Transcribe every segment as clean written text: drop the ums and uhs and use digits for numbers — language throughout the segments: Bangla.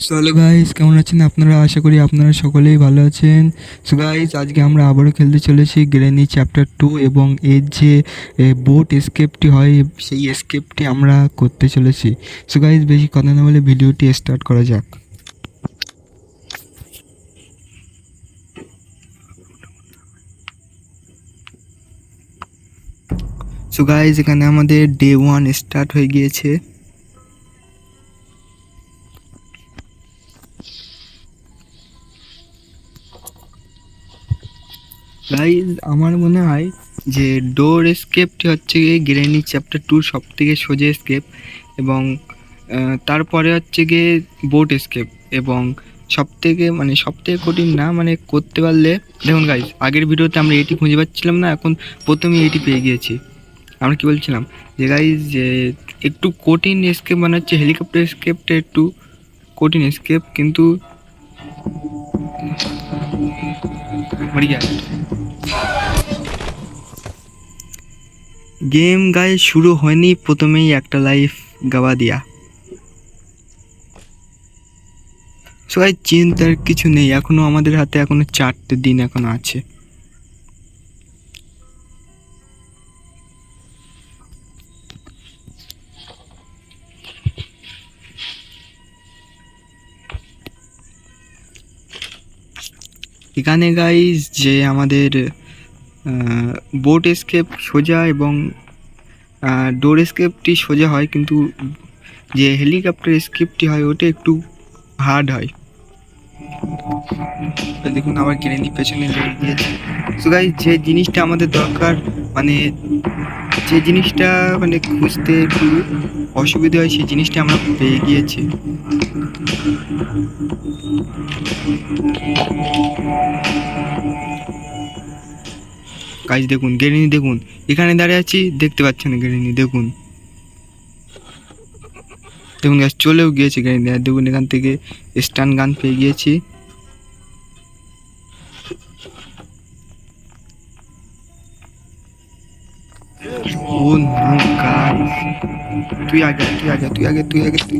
সো হ্যালো গাইস, কেমন আছেন আপনারা? আশা করি আপনারা সকলেই ভালো আছেন। সো গাইস, আজকে আমরা আবারও খেলতে চলেছি গ্রেনি চ্যাপ্টার 2 এবং এর যে বোট এসকেপটি হয় সেই এসকেপটি আমরা করতে চলেছি। সো গাইস, বেশি কথা না বলে ভিডিওটি স্টার্ট করা যাক। সো গাইস, এখানে আমাদের ডে 1 স্টার্ট হয়ে গিয়েছে। গাইজ, আমার মনে হয় যে ডোর এসকেপটি হচ্ছে গিয়ে গ্রেনি চ্যাপ্টার 2 সব থেকে সোজা এসকেপ, এবং তারপরে হচ্ছে গিয়ে বোট এসকেপ, এবং সব থেকে কঠিন না, করতে পারলে। দেখুন গাইজ, আগের ভিডিওতে আমরা এটি খুঁজে পাচ্ছিলাম না, এখন প্রথমেই এটি পেয়ে গিয়েছি। আমরা কি বলছিলাম যে গাইজ, যে একটু কঠিন এসকেপ মানে হচ্ছে হেলিকপ্টার এসকেপটা একটু কঠিন এসকেপ, কিন্তু गेम गाइस शुरू হয়নি, প্রথমেই একটা লাইফ গাওয়া দিয়া। সো গাইস, চিন্তার কিছু নেই, এখনো আমাদের হাতে এখনো 4টে দিন এখনো আছে। এখানে গাইস যে আমাদের বোট এসকেপ সোজা এবং ডোর এসকেপটি সোজা হয়, কিন্তু যে হেলিকপ্টার এসকেপটি হয় ওটা একটু হার্ড হয়। দেখুন আবার গ্রেনি পেছনে লেগে গিয়েছে। সো গাইস, যে জিনিসটা আমাদের দরকার, মানে যে জিনিসটা খুঁজতে একটু অসুবিধা হয়, সেই জিনিসটা আমরা পেয়ে গিয়েছি। গাইস দেখুন, গেরিনি দেখুন, এখানে দাঁড়িয়ে আছি, দেখতে পাচ্ছেন গেরিনি, দেখুন দেখুন গাইস, চলেও গিয়েছে গেরিনি। আর দেখুন, এখান থেকে স্টান গান পেয়ে গিয়েছি। ও নো গাইস, তুই আগে তুই আগে তুই আগে তুই আগে তুই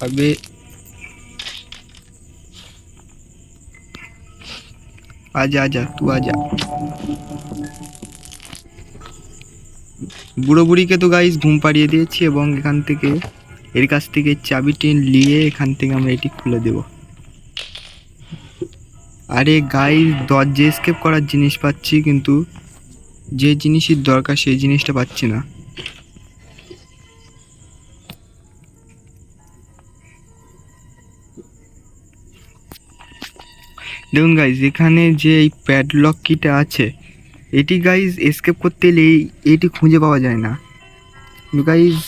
अबे आजा आजा तू आजा। বুড়ো বুড়িকে তো গাইস ঘুম পাড়িয়ে দিয়েছি, এবং এখান থেকে এর কাছ থেকে চাবিটি নিয়ে এখান থেকে আমরা এটি খুলে দেব। আরে গাইস, দরজা এসকেপ করার জিনিস পাচ্ছি, কিন্তু যে জিনিসের দরকার সেই জিনিসটা পাচ্ছি না। দেখুন গাইস, এখানে যে এই প্যাডলক কিটা আছে, এটি গাইস এসকেপ করতে এলে এটি খুঁজে পাওয়া যায় না। কিন্তু গাইস,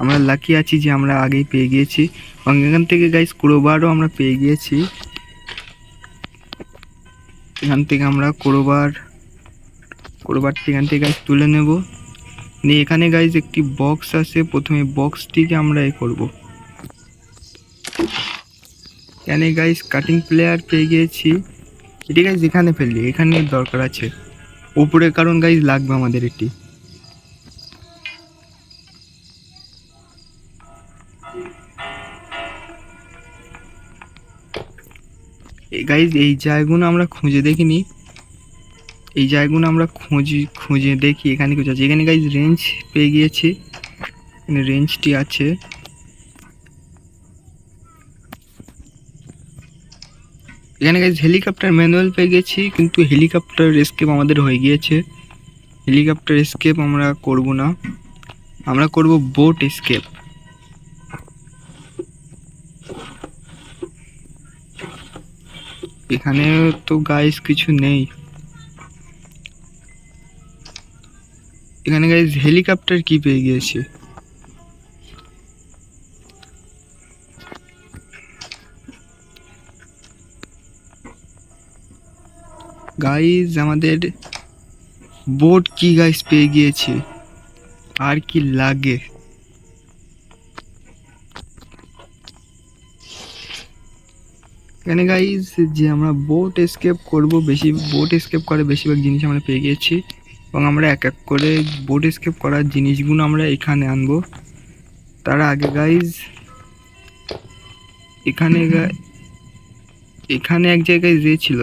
আমরা লাকি আছি যে আমরা আগেই পেয়ে গিয়েছি, এবং এখান থেকে গাইস ক্রোবারও আমরা পেয়ে গিয়েছি। এখান থেকে আমরা ক্রোবারটি এখান থেকে গাইস তুলে নেব। নিয়ে এখানে গাইস একটি বক্স আছে, প্রথমে বক্সটিকে আমরা করব। এখানে গাইস কাটিং প্লেয়ার পেয়ে গিয়েছি। এটি গাইস এখানে ফেললি, এখানে দরকার আছে উপরে, কারণ গাইস লাগবে আমাদের এটি। গাইস, এই জায়গাগুলো আমরা খুঁজে দেখিনি, এই জায়গাগুলো আমরা খুঁজে দেখি এখানে কিছু আছে। এখানে গাইস রেঞ্জ পেয়ে গিয়েছি, এখানে রেঞ্জটি আছে। এখানে গাইস হেলিকপ্টার ম্যানুয়াল পেয়ে গেছি, কিন্তু হেলিকপ্টার এসকেপ আমাদের হয়ে গিয়েছে। হেলিকপ্টার এসকেপ আমরা করব না, আমরা করব বোট এসকেপ। এখানে তো গাইস কিছু নেই। এখানে গাইস হেলিকপ্টার কি পেয়ে গিয়েছে। গাইস আমাদের বোট কি গাইস পেয়ে গিয়েছে, আর কি লাগে। এখানে গাইস যে আমরা বোট এসকেপ করব, বোট এসকেপ করে বেশিরভাগ জিনিস আমরা পেয়ে গিয়েছি, এবং আমরা এক এক করে বোট এসকেপ করার জিনিসগুলো আমরা এখানে আনবো। তার আগে গাইস এখানে এখানে এক জায়গায় যে ছিল।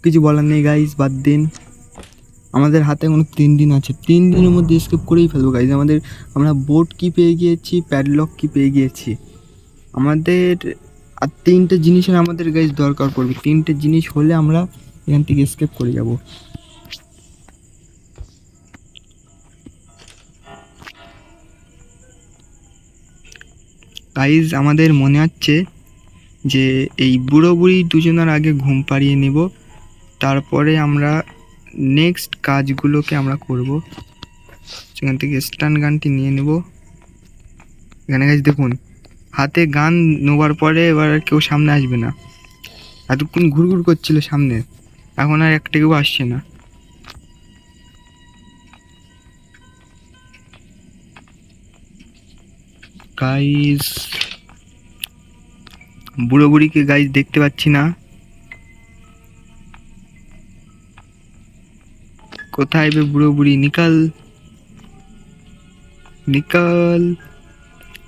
কিছু বলার নেই গাইজ, বাদ দিন। আমাদের হাতে এখনো 3 দিন আছে, 3 দিনের মধ্যে স্কেপ করেই ফেলবো গাইজ। আমরা বোট কি পেয়ে গিয়েছি, প্যাডলক কি পেয়ে গিয়েছি। আমাদের আর 3টে জিনিসের আমাদের গাইজ দরকার পড়বে। 3টে জিনিস হলে আমরা এখান থেকে স্কেপ করে যাব। গাইজ আমাদের মনে হচ্ছে যে এই বুড়ো বুড়ি দুজনের আগে ঘুম পাড়িয়ে নেব, তারপরে আমরা নেক্সট কাজগুলোকে আমরা করব। সেখান থেকে স্টান গানটি নিয়ে নেব। এখানে গাইজ দেখুন, হাতে গান নেওয়ার পরে এবার আর কেউ সামনে আসবে না। এতক্ষণ ঘুরঘুর করছিল সামনে, এখন আর একটা কেউ আসছে না। গাইজ বুড়ো বুড়িকে গাইজ দেখতে পাচ্ছি না। কোথায় বে বুড়ো বুড়ি, নিকাল নিকাল।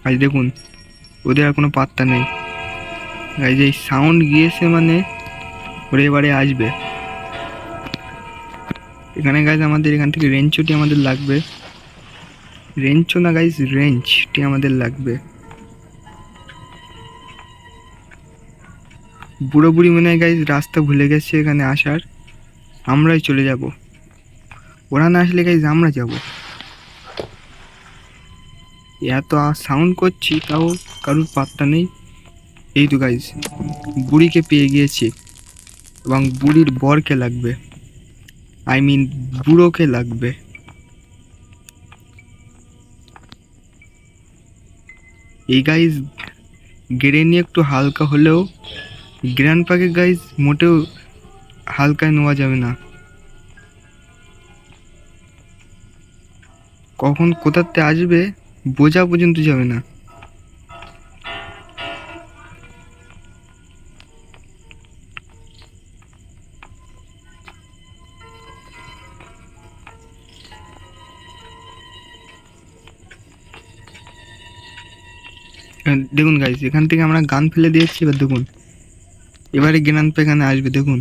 গাইজ দেখুন, ওদের আর কোনো পাত্তা নেই। গাইজ এই সাউন্ড গিয়েছে মানে ওরা এবারে আসবে। এখানে গাইজ আমাদের এখান থেকে রেঞ্চটি আমাদের লাগবে। রেঞ্চও না গাইজ, রেঞ্চটি আমাদের লাগবে। বুড়ো বুড়ি মনে হয় গাইজ রাস্তা ভুলে গেছে এখানে আসার। আমরাই চলে যাব, ওরা না আসলে গাইজ আমরা যাব। এত সাউন্ড করছি তাও কারুর পাত্তা নেই। এই তো গাইজ বুড়িকে পেয়ে গিয়েছি, এবং বুড়ির বরকে লাগবে, আই মিন বুড়োকে লাগবে। এই গাইজ গ্রেনি একটু হালকা হলেও গ্র্যান্ডপাকে গাইজ মোটেও হালকায় নেওয়া যাবে না। কখন কোথাতে আসবে বোঝা পর্যন্ত যাবে না। দেখুন গাইজ, এখান থেকে আমরা গান ফেলে দিয়েছি। এবার দেখুন, এবারে গ্র্যান্ডপা এখানে আসবে। দেখুন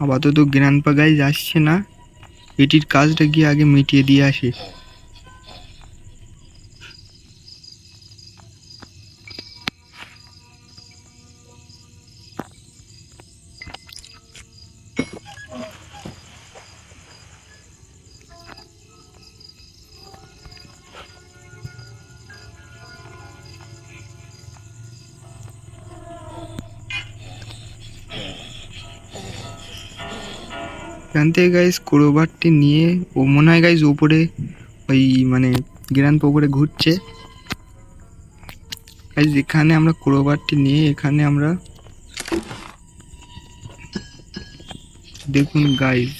আপাতত গ্র্যান্ডপা গাইজ আসছে না। এটির কাজটা গিয়ে আগে মিটিয়ে দিয়ে আসি। এখান থেকে গাইজ ক্রোবারটি নিয়ে, ও মনে হয় গাইজ ওপরে ওই মানে গ্র্যান্ডপা ওপরে ঘুরছে গাইজ। এখানে আমরা ক্রোবারটি নিয়ে এখানে আমরা দেখুন গাইজ,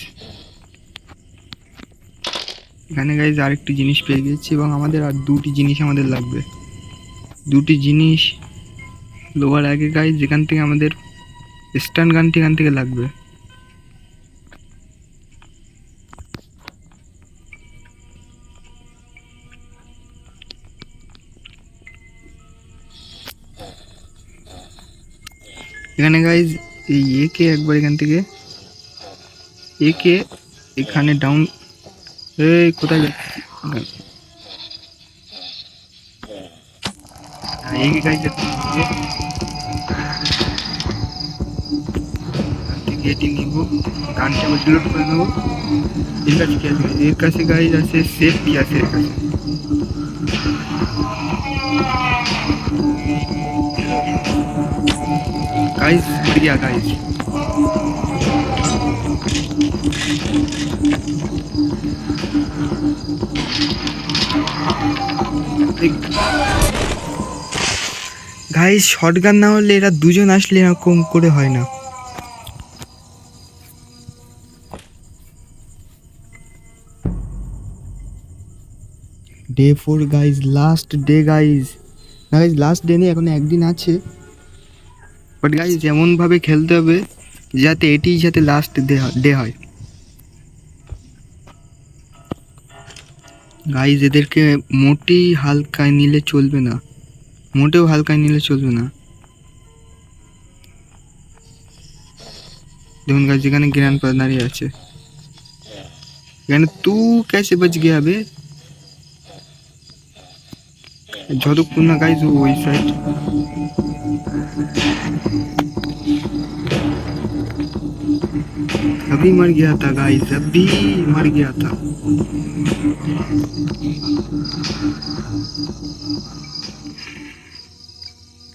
এখানে গাইজ আরেকটি জিনিস পেয়ে গেছি, এবং আমাদের আর 2টি জিনিস আমাদের লাগবে। 2টি জিনিস লোয়ার আগে গাইজ যেখান থেকে আমাদের স্টান গানটি এখান থেকে লাগবে। এখানে গাইজ এই একে একবার এখান থেকে একে এখানে ডাউন। এই কোথায় যাচ্ছে একে গাইজ, এটি নিব, গানটি আবার ডিলোড করে নেবো। এর কাছে কি আছে? এর কাছে গাইজ আছে সেফটি আছে এর কাছে। गाइस बढ़िया गाइस, গাইস শটগান না হলে এরা দুজন আসলে এরকম করে হয় না। Day 4 guys, last day guys. Guys last day নেই, এখন একদিন আছে। বাট গাইস এমনভাবে খেলতে হবে যাতে এটি যাতে লাস্ট ডে হয়। গাইজ এদেরকে মোটেই হালকায় নিলে চলবে না, মোটেও হালকায় নিলে চলবে না। দেখুন গাইজ এখানে গ্র্যান্ডপা দাঁড়িয়ে আছে, এখানে তু कैसे बच गया बे। যতক্ষণ না গাইজ ওই সাইড अभी मर गया था गाइस, अभी मर गया था।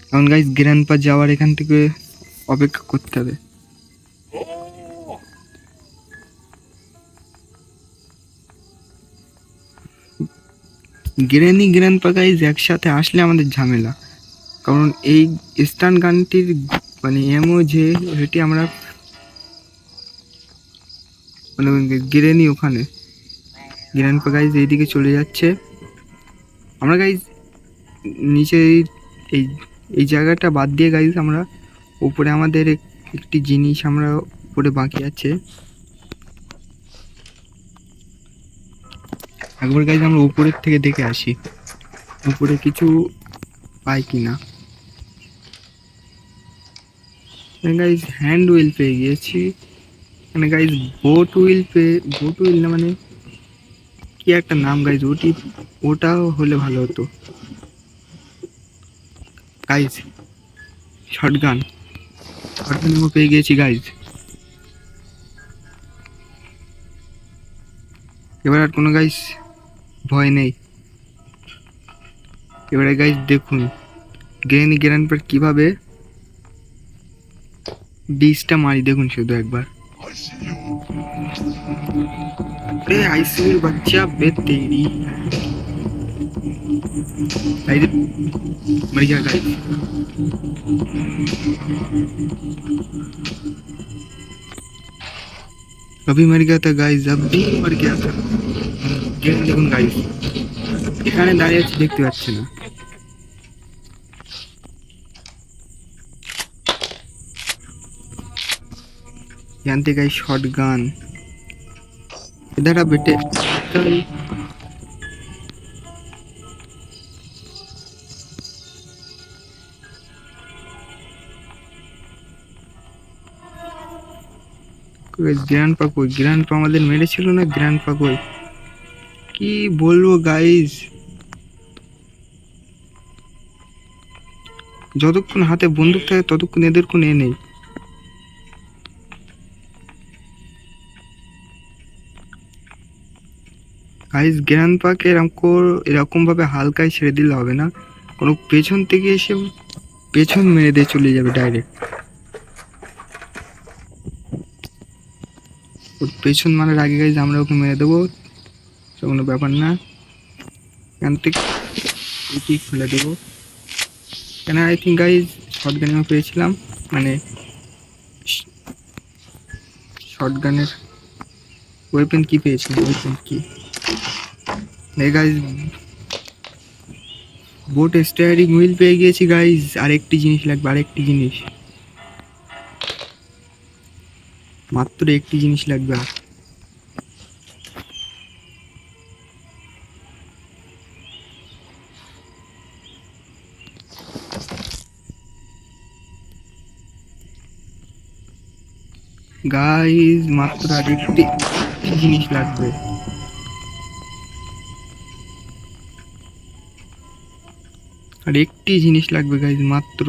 এখন গাইস গ্র্যান্ডপা যাওয়ার এখান থেকে অপেক্ষা করতে হবে। গ্রেনি গ্র্যান্ডপা গাইস একসাথে আসলে আমাদের ঝামেলা, কারণ এই স্টান গানটির মানে এমও যে এটি আমরা মানে গ্রেনি ওখানে, গ্র্যান্ডপা গাইস এইদিকে চলে যাচ্ছে। আমরা গাইস নিচে এই এই জায়গাটা বাদ দিয়ে গাইস আমরা উপরে আমাদের একটি জিনিস আমরা উপরে বাকি আছে। একবার গাইস আমরা উপরের থেকে দেখে আসি উপরে কিছু পাই কিনা। গাইস হ্যান্ড হুইল পেয়ে গিয়েছি, মানে গাইস বোট হুইল না মানে কি একটা নাম গাইস, ওটাও হলে ভালো হতো গাইস। শটগান পেয়ে গিয়েছি গাইস। এবার আর কোনো গাইস ভয় নেই। এবারে গাইস দেখুন গ্রেনি গ্র্যান্ডপা কিভাবে বিচটা মারি, দেখুন শুধু একবার। আইসিইউ বাচ্চা বে তেরি मर गया गाइस। अभी मर गया था गाइस, अभी मर गया था। দেখুন গাইস এখানে দাঁড়িয়ে আছে দেখতে পাচ্ছি না। जानते गाइस शॉटगन इधर आ बेटे। গ্র্যান্ডপা কই, গ্র্যান্ডপা আমাদের মেরেছিল না, গ্র্যান্ডপা কই কি বলবো গাইস। যতক্ষণ হাতে বন্দুক থাকে ততক্ষণ এদের কোনো এ নেই। গাইস গ্র্যান্ডপাকে এরকম ভাবে হালকায় ছেড়ে দিলে হবে না, কোনো পেছন থেকে এসে পেছন মেরে দিয়ে চলে যাবে ডাইরেক্ট। ওর পেছন মারার আগে গাইস আমরা ওকে মেরে দেবো, কোনো ব্যাপার না। এখান থেকে এটি খুলে দেবো, কেন আই থিঙ্ক গাইস শটগান পেয়েছিলাম, মানে শটগানের ওয়েপেন কি পেয়েছিলাম, ওয়েপেন কি গাইস বোট স্টিয়ারিং হুইল পেয়ে গিয়েছি গাইস। আরেকটি জিনিস লাগবে, আরেকটি জিনিস, মাত্র একটি জিনিস লাগবে। গাইস মাত্র আরেকটি জিনিস লাগবে, আর একটি জিনিস লাগবে গাইস মাত্র।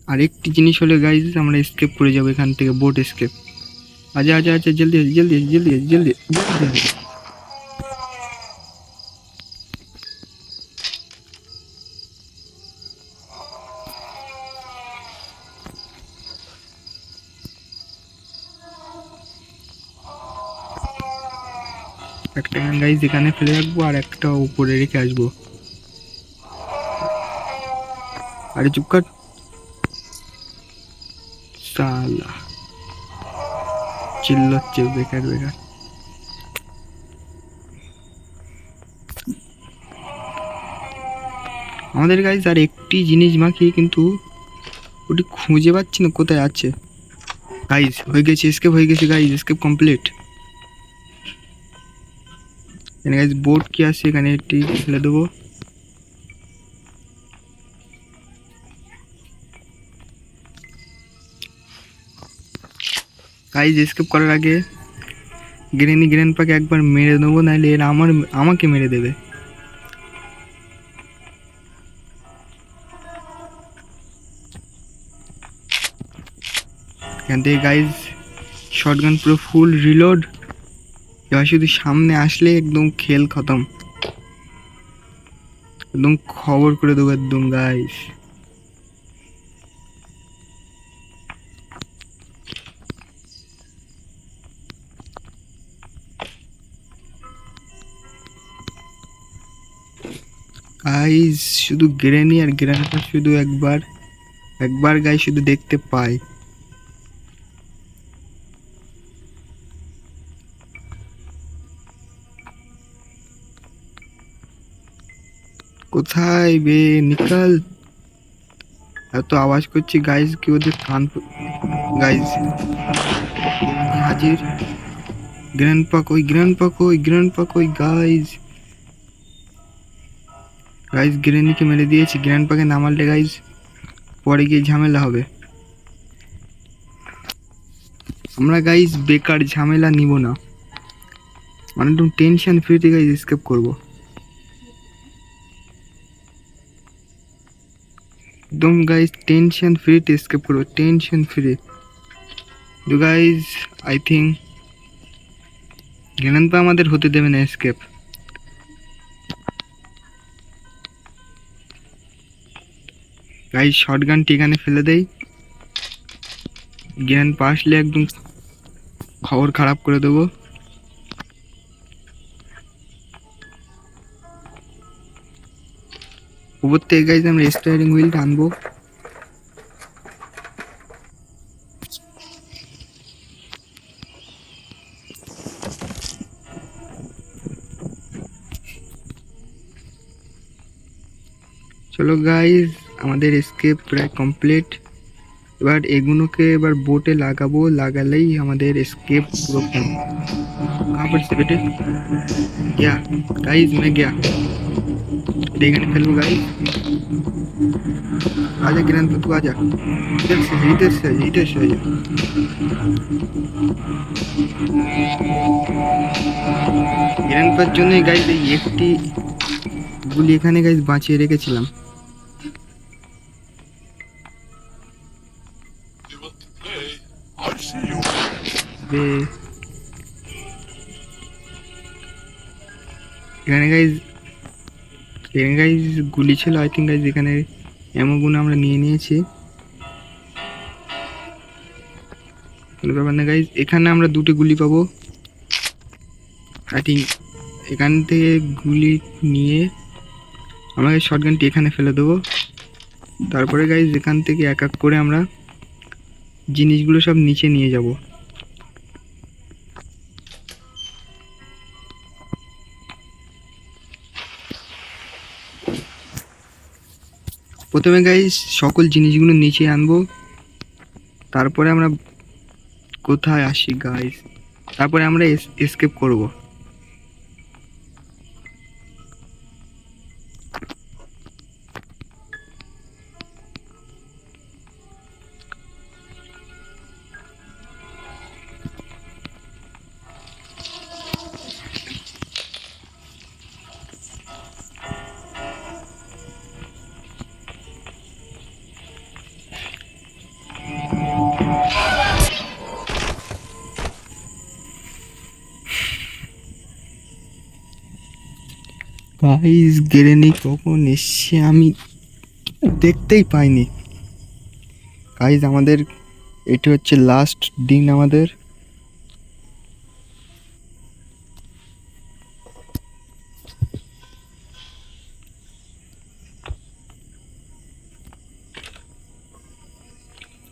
আর একটি জিনিস হলে গাইস আমরা এসকেপ করে যাবো এখান থেকে, বোট এসকেপ। আচ্ছা আচ্ছা আচ্ছা জলদি জলদি জলদি জলদি জলদি। একটা গাইস এখানে ফেলে রাখবো আর একটা উপরে রেখে আসবো। আরে চুপ কর সালা, চিল্লাচ্ছে বেকার বেকার। আমাদের গাইস আর একটি জিনিস বাকি, কিন্তু ওটি খুঁজে পাচ্ছি না কোথায় আছে। গাইজ হয়ে গেছে, এসকেপ হয়ে গেছে গাইজ, এসকেপ কমপ্লিট। এখানে গাইজ বোট কি আছে, এখানে একটি ফেলে দেবো। গাইজ এসকেপ করার আগে গ্র্যান্ডপাকে একবার মেরে দেবো, নাহলে এরা আমাকে মেরে দেবে। এখান থেকে গাইজ শটগান পুরো ফুল রিলোড। এবার শুধু সামনে আসলে একদম খেল খতম, একদম খবর করে দেবো একদম গাইজ। গাইজ শুধু গ্রেনি আর গ্রেনেডটা শুধু একবার গাইজ শুধু দেখতে পাই। কোথায় বে নিকাল, এত আওয়াজ করছি গাইজ কি ওদের কান। গাইজ হাজির, গ্র্যান্ডপা কই গাইজ। গাইজ গ্রেনিকে মেরে দিয়েছি, গ্র্যান্ডপাকে না মারলে গাইজ পরে গিয়ে ঝামেলা হবে। আমরা গাইজ বেকার ঝামেলা নিব না, মানে একদম টেনশন ফ্রিতে গাইজ এসকেপ করবো, একদম গাইজ টেনশন ফ্রিতে এসকেপ করবো, টেনশন ফ্রি। তো গাইজ আই থিঙ্ক গ্র্যান্ডপা আমাদের হতে দেবে না এসকেপ। গাইজ শটগানটি এখানে ফেলে দেই, গ্র্যান্ডপা আসলে একদম খবর খারাপ করে দেবো। উপর থেকে গাইজ আমরা স্টিয়ারিং হুইলটা আনবো। চলো গাইজ আমাদের এসকেপ প্রায় কমপ্লিট। এবার এগুলোকে এবার বোটে লাগাবো, লাগালেই আমাদের এসকেপ পুরো। कहाँ पर से बेटे? गया गाइस, मैं गया। देखने फिल्म गाइस, आजा किरण तू आजा, इधर से आजा। কিরণ পার জন্য গাইস এই একটি গুলি এখানে গাইস বাঁচিয়ে রেখেছিলাম। এখানে গাইস গুলি ছিল, আই থিঙ্ক গাইস এখানে এমনগুলো আমরা নিয়ে নিয়েছি। ব্যাপার না গাইস, এখানে আমরা দুটো গুলি পাবো। আই থিঙ্ক এখান থেকে গুলি নিয়ে আমাকে শটগানটি এখানে ফেলে দেবো। তারপরে গাইস এখান থেকে এক এক করে আমরা জিনিসগুলো সব নিচে নিয়ে যাব। প্রথমে গাইস সকল জিনিসগুলো নিচে আনবো, তারপরে আমরা কোথায় আসি গাইস, তারপরে আমরা এসকেপ করব। গাইস গ্রেনি কখন এসছে আমি দেখতেই পাইনি। গাইস আমাদের এটি হচ্ছে লাস্ট দিন আমাদের।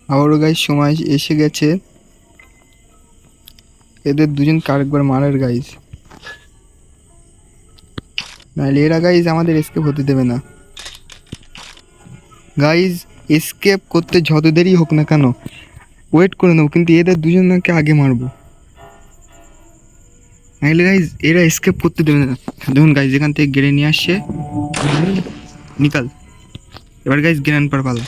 আবারও গাইস সময় এসে গেছে এদের দুজনকে আরেকবার মারার গাইস, নাহলে এরা গাইজ আমাদের এসকেপ হতে দেবে না। গাইজ এসকেপ করতে যত দেরি হোক না কেন ওয়েট করে নেবো, কিন্তু এদের দুজনকে আগে মারবো, নাহলে গাইজ এরা এসকেপ করতে দেবে না। দেখুন গাইজ এখান থেকে গেড়ে নিয়ে আসছে, নিকাল। এবার গাইজ গ্র্যান্ড পার পালা,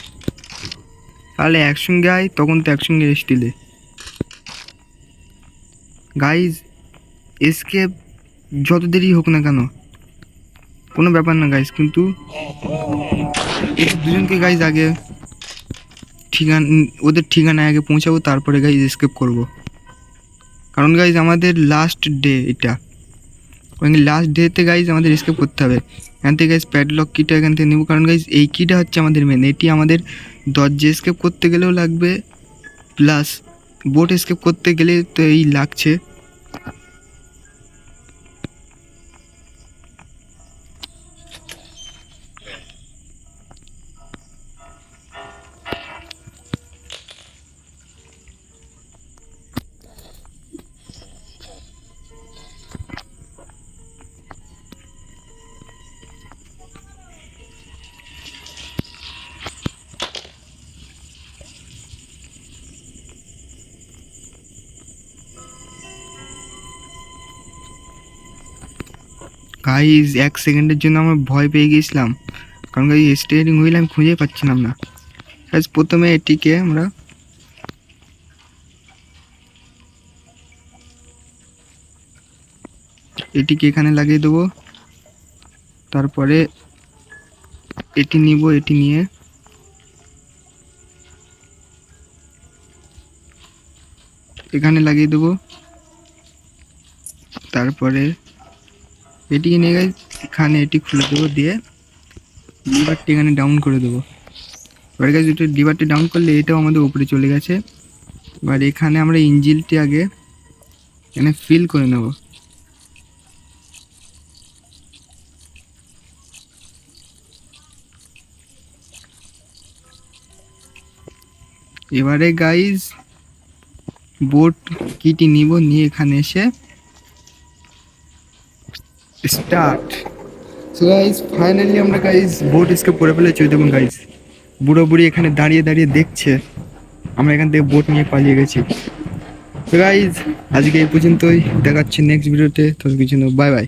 তাহলে একসঙ্গে আয়, তখন তো একসঙ্গে এসটিলে গাইজ। এসকেপ যত দেরি হোক না কেন কোনো ব্যাপার না গাইজ, কিন্তু এদের দুজনকে গাইজ আগে ওদের ঠিকানায় আগে পৌঁছাবো, তারপরে গাইজ এসকেপ করবো। কারণ গাইজ আমাদের লাস্ট ডে এটা, লাস্ট ডেতে গাইজ আমাদের এসকেপ করতে হবে। এখান থেকে গাইজ প্যাডলক কিটা এখান থেকে নেবো, কারণ গাইজ এই কিটা হচ্ছে আমাদের মেন। এটি আমাদের দরজা এসকেপ করতে গেলেও লাগবে, প্লাস বোট এসকেপ করতে গেলে তো এই লাগছে। গাইজ 1 সেকেন্ডের জন্য আমার ভয় পেয়ে গিয়েছিলাম, কারণ গাইজ স্টিয়ারিং হুইল আমি খুঁজে পাচ্ছিলাম না। গাইজ প্রথমে এটিকে আমরা এখানে লাগিয়ে দেবো, তারপরে এটি নিব, এটি নিয়ে এখানে লাগিয়ে দেবো, তারপরে এটিকে নিয়ে গাইজ এখানে এটি খুলে দেবো, দিয়ে লিভারটি এখানে ডাউন করে দেবো। এবার গাইজ এটা লিভারটি ডাউন করলে এটাও আমাদের উপরে চলে গেছে। এবার এখানে আমরা ইঞ্জিনটি আগে এখানে ফিল করে নেব। এবারে গাইজ বোট কিটি নিব, নিয়ে এখানে এসে স্টার্ট। সো গাইজ ফাইনালি আমরা গাইজ বোট এসকেপ করে ফেলেছি। দেখুন গাইজ বুড়ো বুড়ি এখানে দাঁড়িয়ে দাঁড়িয়ে দেখছে আমরা এখান থেকে বোট নিয়ে পালিয়ে গেছি। তো গাইজ আজকে এই পর্যন্তই, দেখাচ্ছি নেক্সট ভিডিওতে। তো কিছু বাই বাই।